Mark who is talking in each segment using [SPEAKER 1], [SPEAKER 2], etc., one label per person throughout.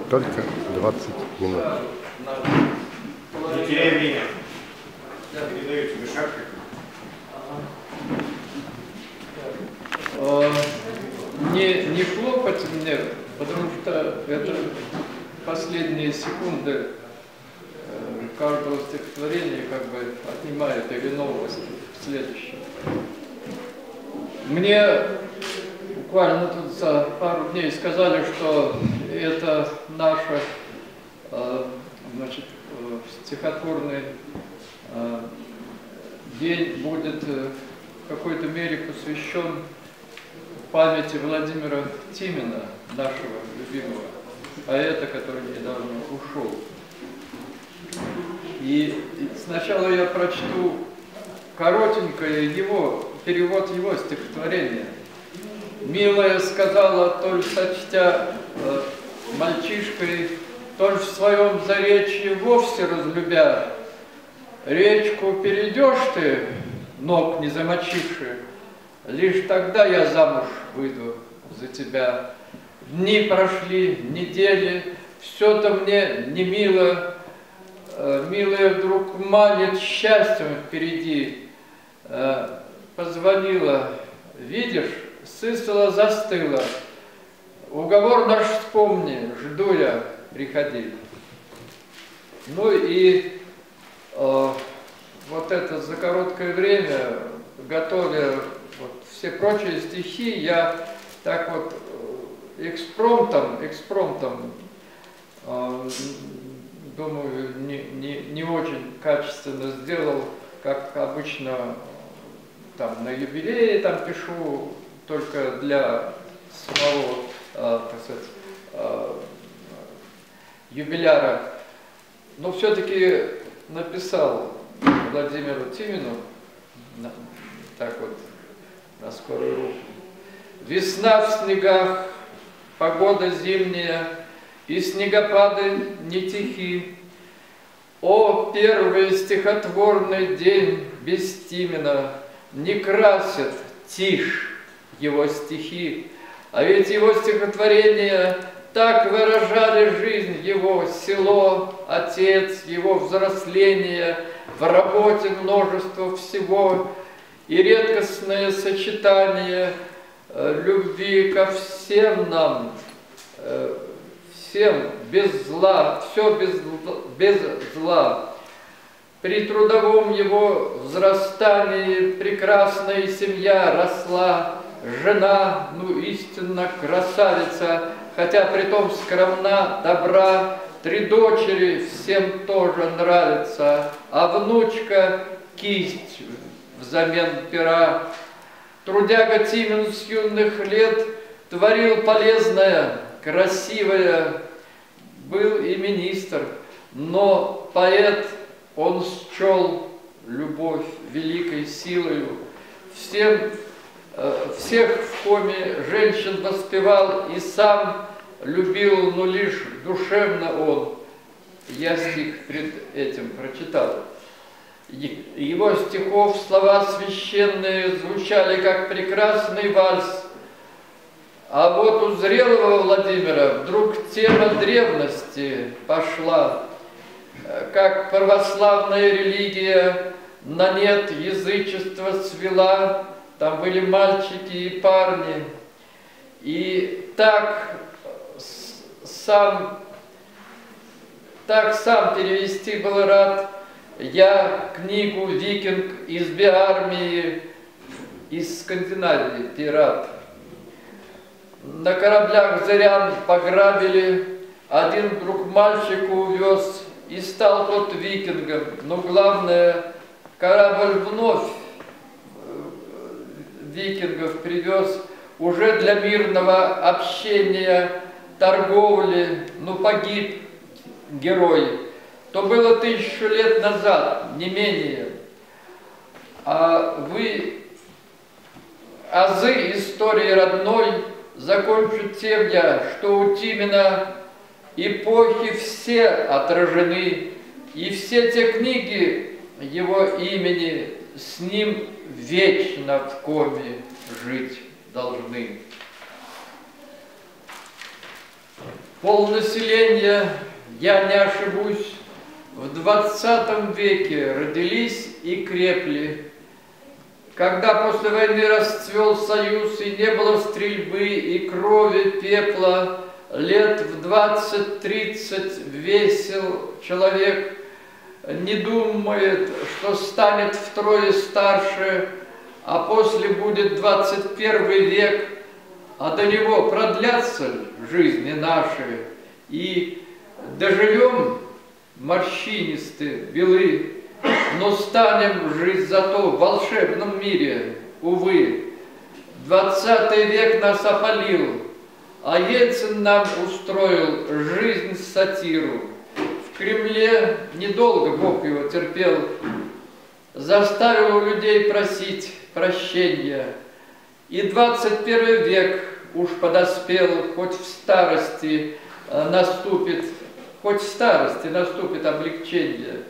[SPEAKER 1] только 20 минут.
[SPEAKER 2] Не теряй время. Передаю тебе шапку.
[SPEAKER 3] Не хлопать мне, потому что это последние секунды каждого стихотворения как бы отнимает или новость в следующем. Мне буквально тут за пару дней сказали, что это наша, значит, стихотворный день будет в какой-то мере посвящен памяти Владимира Тимина, нашего любимого поэта, который недавно ушел. И сначала я прочту коротенькое перевод его стихотворения. «Милая сказала, толь сочтя мальчишкой, толь в своем заречье вовсе разлюбя, речку перейдешь ты, ног не замочивши, лишь тогда я замуж выйду за тебя. Дни прошли, недели, все-то мне не мило, милая вдруг манит счастьем впереди. Позвонила, видишь, сысла застыла. Уговор наш вспомни, жду я, приходи». Ну и вот это за короткое время, готовя вот все прочие стихи, я так вот экспромтом, думаю, не очень качественно сделал, как обычно там на юбилее там пишу только для самого, так сказать, юбиляра. Но все-таки написал Владимиру Тимину так вот на скорую руку. «Весна в снегах, погода зимняя, и снегопады не тихи. О, первый стихотворный день без Тимина не красит тишь его стихи, а ведь его стихотворения так выражали жизнь его, село, отец, его взросление, в работе множество всего и редкостное сочетание любви ко всем нам, всем без зла, все без зла. При трудовом его взрастании прекрасная семья росла, жена, ну истинно красавица, хотя притом скромна, добра, 3 дочери всем тоже нравится, а внучка кисть взамен пера. Трудяга Тимин с юных лет творил полезное, красивое, был и министр, но поэт он счел любовь великой силою. Всех в коме женщин воспевал и сам любил, но лишь душевно он. Я стих пред этим прочитал. Его стихов слова священные звучали, как прекрасный вальс. А вот у зрелого Владимира вдруг тема древности пошла, как православная религия на нет язычество свела. Там были мальчики и парни. И так сам перевести был рад я книгу «Викинг из Биармии», из Скандинавии, пират. На кораблях зырян пограбили, один вдруг мальчика увез, и стал тот викингом. Но главное, корабль вновь викингов привез уже для мирного общения, торговли, но погиб герой. То было 1000 лет назад, не менее. А вы азы истории родной закончу тем я, что у Тимина эпохи все отражены, и все те книги его имени с ним вечно в коме жить должны. полнаселения, я не ошибусь, в 20 веке родились и крепли. Когда после войны расцвел союз, и не было стрельбы, и крови, пепла, лет в 20-30 весел человек, не думает, что станет втрое старше, а после будет 21 век, а до него продлятся жизни наши, и доживем морщинистые, белы, но станем жить зато в волшебном мире, увы. 20 век нас опалил, а Ельцин нам устроил жизнь-сатиру. В Кремле недолго Бог его терпел, заставил у людей просить прощения. И 21 век уж подоспел, хоть в старости наступит облегчение.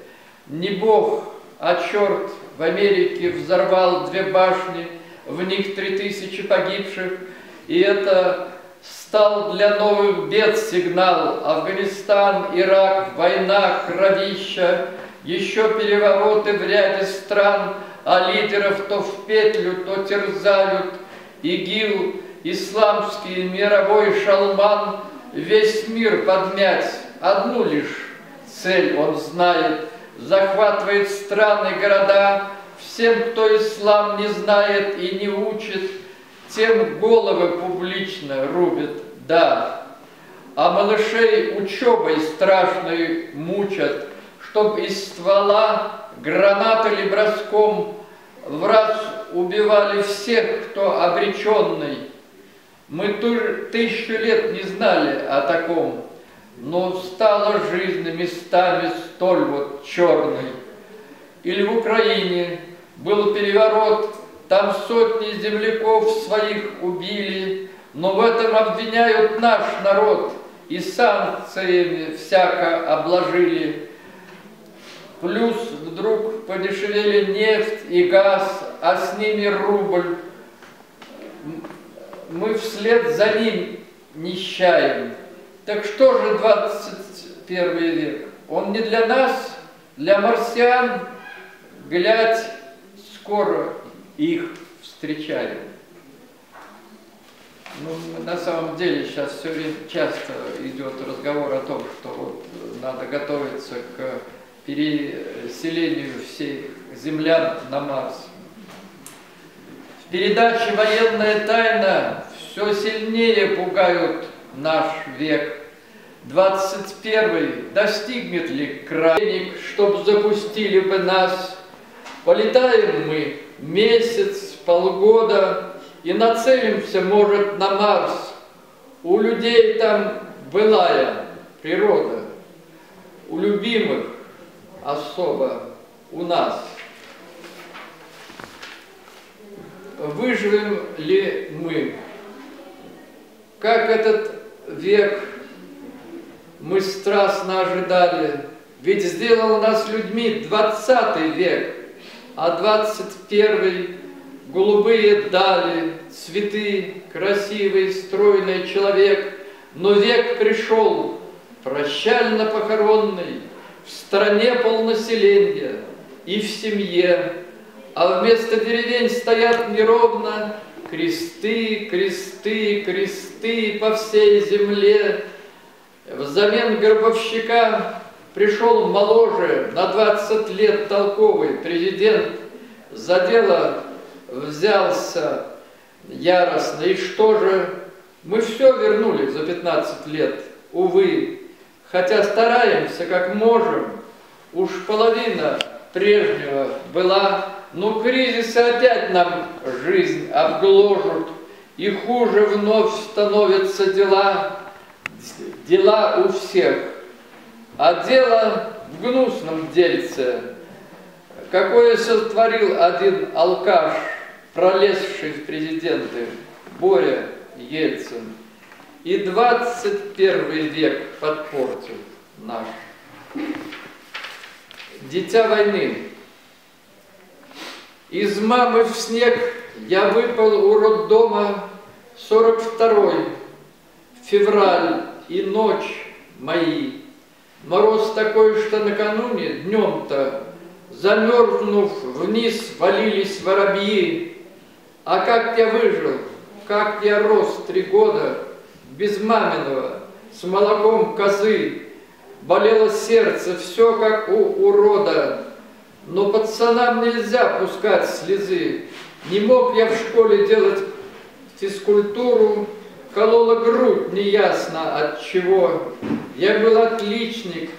[SPEAKER 3] Не Бог, а черт в Америке взорвал 2 башни, в них 3000 погибших, и это стал для новых бед сигнал. Афганистан, Ирак, война, кровища, еще перевороты в ряде стран, а лидеров то в петлю, то терзают. ИГИЛ, исламский мировой шалман, весь мир подмять, одну лишь цель он знает. Захватывает страны, города, всем, кто ислам не знает и не учит, тем головы публично рубят, да. А малышей учебой страшной мучат, чтоб из ствола гранатой или броском в раз убивали всех, кто обреченный. Мы 1000 лет не знали о таком, но стала жизнь местами столь вот черной. Или в Украине был переворот, там сотни земляков своих убили, но в этом обвиняют наш народ и санкциями всяко обложили. Плюс вдруг подешевели нефть и газ, а с ними рубль. Мы вслед за ним нищаем. Так что же 21 век? Он не для нас, для марсиан. Глядь, скоро их встречаем. Ну, на самом деле сейчас все время часто идет разговор о том, что вот надо готовиться к переселению всех землян на Марс. В передаче «Военная тайна» все сильнее пугают наш век. 21-й достигнет ли крайник, чтоб запустили бы нас? Полетаем мы месяц, полгода и нацелимся, может, на Марс. У людей там былая природа, у любимых особо, у нас. Выживем ли мы? Как этот век мы страстно ожидали, ведь сделал нас людьми 20 век, а 21 голубые дали, цветы, красивый, стройный человек, но век пришел прощально-похоронный, в стране полнаселения и в семье, а вместо деревень стоят неровно кресты, кресты, кресты по всей земле. Взамен гробовщика пришел моложе, на 20 лет толковый президент, за дело взялся яростно. И что же? Мы все вернули за 15 лет, увы, хотя стараемся как можем, уж половина прежнего была, но кризисы опять нам жизнь обгложат, и хуже вновь становятся дела у всех. А дело в гнусном дельце, какое сотворил один алкаш, пролезший в президенты, Боря Ельцин. И 21 век подпортил наш. Дитя войны. Из мамы в снег я выпал у роддома 42-й, февраль, и ночь мои. Мороз такой, что накануне днем-то, замерзнув, вниз валились воробьи. А как я выжил, как я рос 3 года, без маминого, с молоком козы. Болело сердце, все как у урода, но пацанам нельзя пускать слезы. Не мог я в школе делать физкультуру, колола грудь неясно от чего. Я был отличник,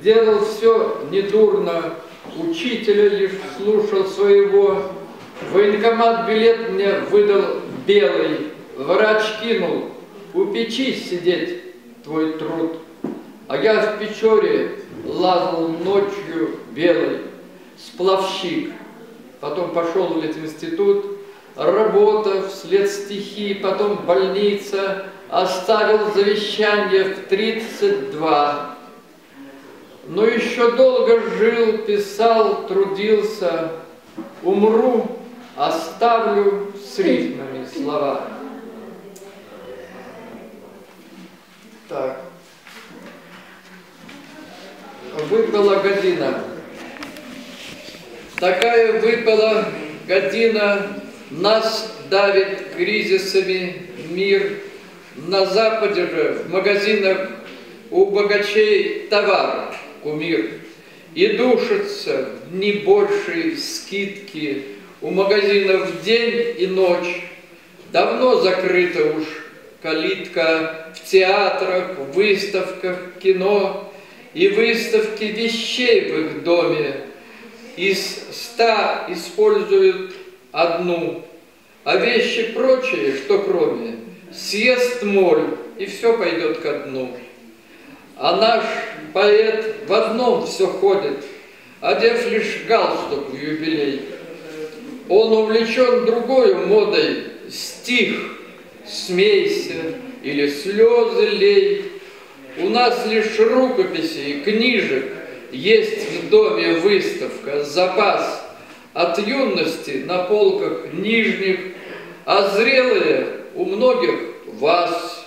[SPEAKER 3] делал все недурно, учителя лишь слушал своего. Военкомат билет мне выдал белый, врач кинул: у печи сидеть твой труд. А я в Печоре лазал ночью белой, сплавщик. Потом пошел в литинститут, работа, вслед стихи, потом больница, оставил завещание в 32. Но еще долго жил, писал, трудился, умру, оставлю с рифмами слова. Так. Выпала година. Такая выпала година, нас давит кризисами мир. На Западе же в магазинах у богачей товар кумир. И душатся в дни большей скидки у магазинов день и ночь. Давно закрыта уж калитка в театрах, выставках, кино. И выставки вещей в их доме из 100 используют одну, а вещи прочие, что кроме, съест моль, и все пойдет ко дну. А наш поэт в одном все ходит, одев лишь галстук в юбилей. Он увлечен другой модой, стих «Смейся» или «Слезы лей». У нас лишь рукописи и книжек, есть в доме выставка, запас от юности на полках нижних, а зрелые у многих вас.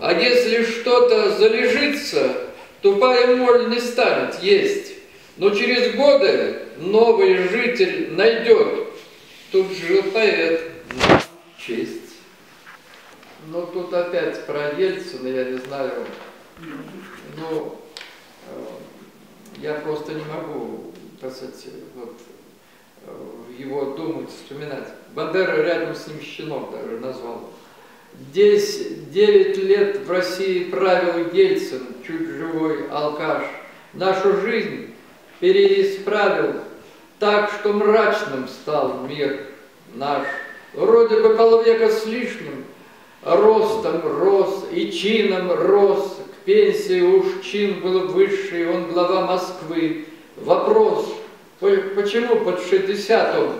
[SPEAKER 3] А если что-то залежится, тупая моль не станет есть, но через годы новый житель найдет. Тут жил поэт, честь. Но тут опять про Ельцина, я не знаю. Ну, я просто не могу, так сказать, вот, его думать, вспоминать. Бандера рядом с ним щенок даже назвал. 9 лет в России правил Ельцин, чуть живой алкаш. Нашу жизнь переисправил так, что мрачным стал мир наш. Вроде бы полвека с лишним ростом рос и чином рос. К пенсии уж чин был высший, он глава Москвы. Вопрос, почему под 60 он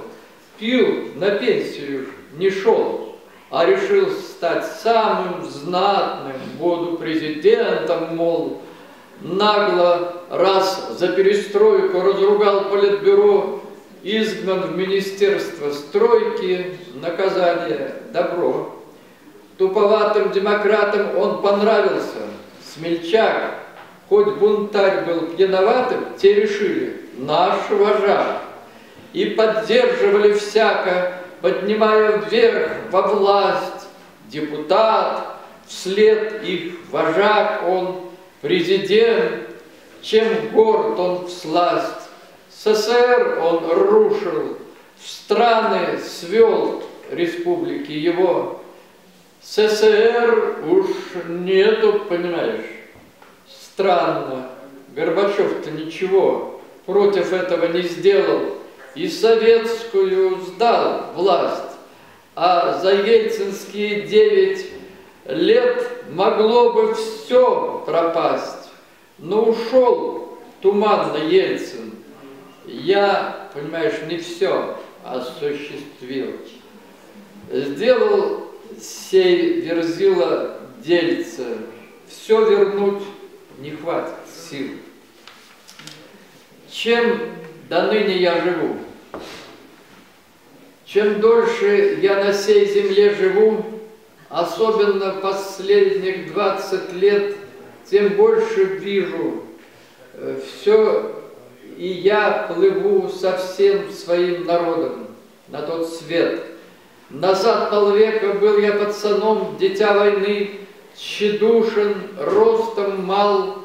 [SPEAKER 3] пил, на пенсию не шел, а решил стать самым знатным, буду президентом, мол. Нагло раз за перестройку разругал политбюро, изгнан в министерство стройки, наказание добро. Туповатым демократам он понравился, смельчак, хоть бунтарь был пьяноватым, те решили, наш вожак. И поддерживали всяко, поднимая вверх во власть, депутат, вслед их вожак он, президент, чем горд он всласть. СССР он рушил, в страны свел республики его. СССР уж нету, понимаешь. Странно, Горбачев-то ничего против этого не сделал и советскую сдал власть. А за ельцинские 9 лет могло бы все пропасть. Но ушел туманно Ельцин. Я, понимаешь, не все осуществил. Сделал сей верзила дельце, все вернуть не хватит сил. Чем до ныне я живу, чем дольше я на сей земле живу, особенно последних 20 лет, тем больше вижу все, и я плыву со всем своим народом на тот свет. Назад полвека был я пацаном, дитя войны, тщедушен, ростом мал,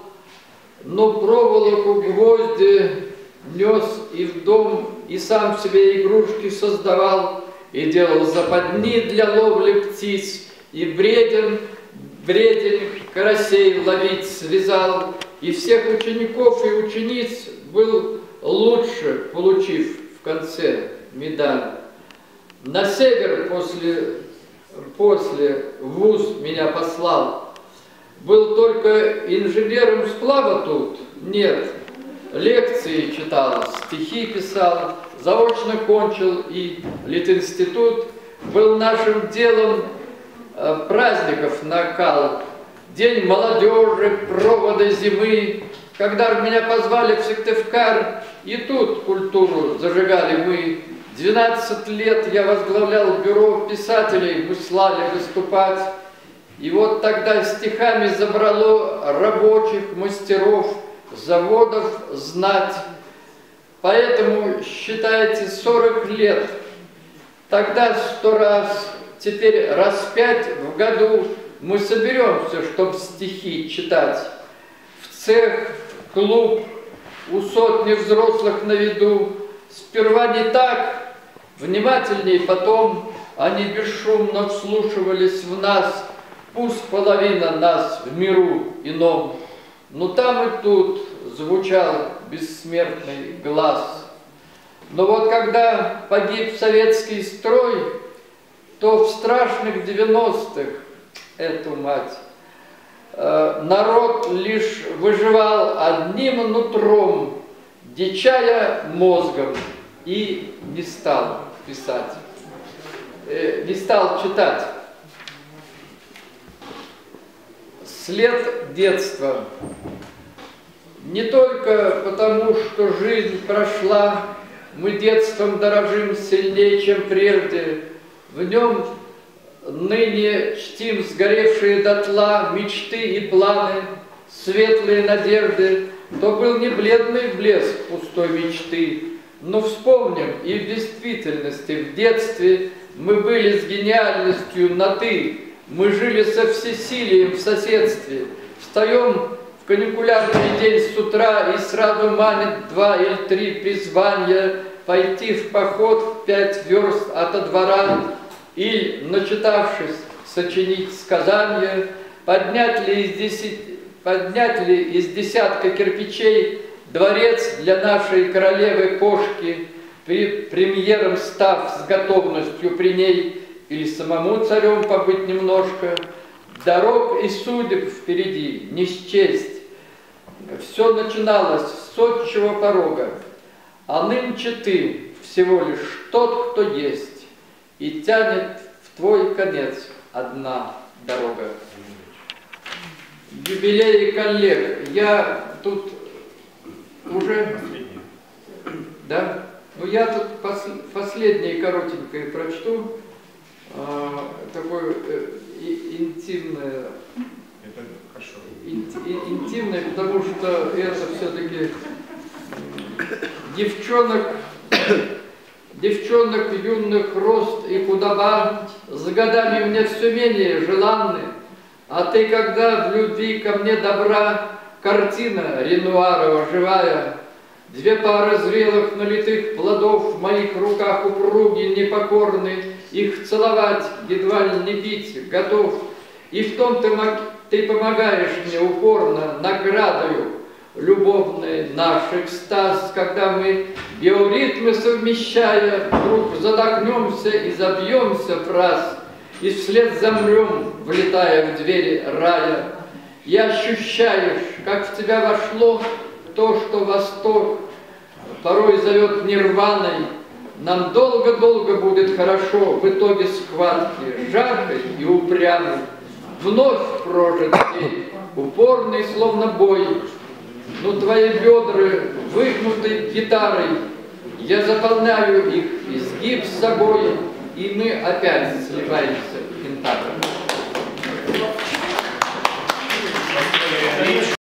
[SPEAKER 3] но проволоку, гвозди нес и в дом, и сам себе игрушки создавал, и делал западни для ловли птиц, и бредень карасей ловить связал, и всех учеников и учениц был лучше, получив в конце медаль. На север после вуз меня послал. Был только инженером сплава тут? Нет. Лекции читал, стихи писал, заочно кончил и Литинститут. Был нашим делом праздников накал. День молодежи, проводы зимы. Когда меня позвали в Сыктывкар, и тут культуру зажигали мы. 12 лет я возглавлял бюро писателей, мы слали выступать. И вот тогда стихами забрало рабочих, мастеров, заводов знать. Поэтому считайте 40 лет. Тогда 100 раз, теперь раз 5 в году мы соберемся, чтобы стихи читать. В цех, в клуб, у сотни взрослых на виду. Сперва не так, внимательней потом, они бесшумно вслушивались в нас, пусть половина нас в миру ином. Но там и тут звучал бессмертный глаз. Но вот когда погиб советский строй, то в страшных 90-х, эту мать, народ лишь выживал одним нутром, дичая мозгом, и не стал писать, не стал читать. След детства. Не только потому, что жизнь прошла, мы детством дорожим сильнее, чем прежде. В нем ныне чтим сгоревшие дотла мечты и планы, светлые надежды. То был не бледный блеск пустой мечты, но вспомним, и в действительности, в детстве мы были с гениальностью на «ты». Мы жили со всесилием в соседстве. Встаем в каникулярный день с утра, и сразу манит 2 или 3 призвания пойти в поход в 5 верст от двора, или, начитавшись, сочинить сказания, поднять ли из десятка кирпичей дворец для нашей королевы-кошки, премьером став с готовностью при ней, или самому царем побыть немножко. Дорог и судеб впереди не счесть. Все начиналось с отчего порога, а нынче ты всего лишь тот, кто есть, и тянет в твой конец одна дорога. Юбилей коллег. Я тут уже... Да? Ну я тут последнее коротенькое прочту. Такое интимное, интимное, потому что это все-таки девчонок юных рост и худоба с годами мне все менее желанны, а ты, когда в любви ко мне добра, картина Ренуарова живая, 2 пары зрелых налитых плодов в моих руках упруги, непокорны, их целовать, едва ли не бить, готов. И в том ты помогаешь мне упорно, наградою любовный наш экстаз, когда мы биоритмы совмещая, вдруг задохнемся и забьемся в раз, и вслед замрем, влетая в двери рая. И ощущаешь, как в тебя вошло то, что Восток порой зовет нирваной. Нам долго-долго будет хорошо в итоге схватки, жаркой и упрямой. Вновь прожит день, упорный, словно бой. Но твои бедра выгнуты гитарой, я заполняю их изгиб с собой, и мы опять сливаемся в пентакль.
[SPEAKER 2] Україні.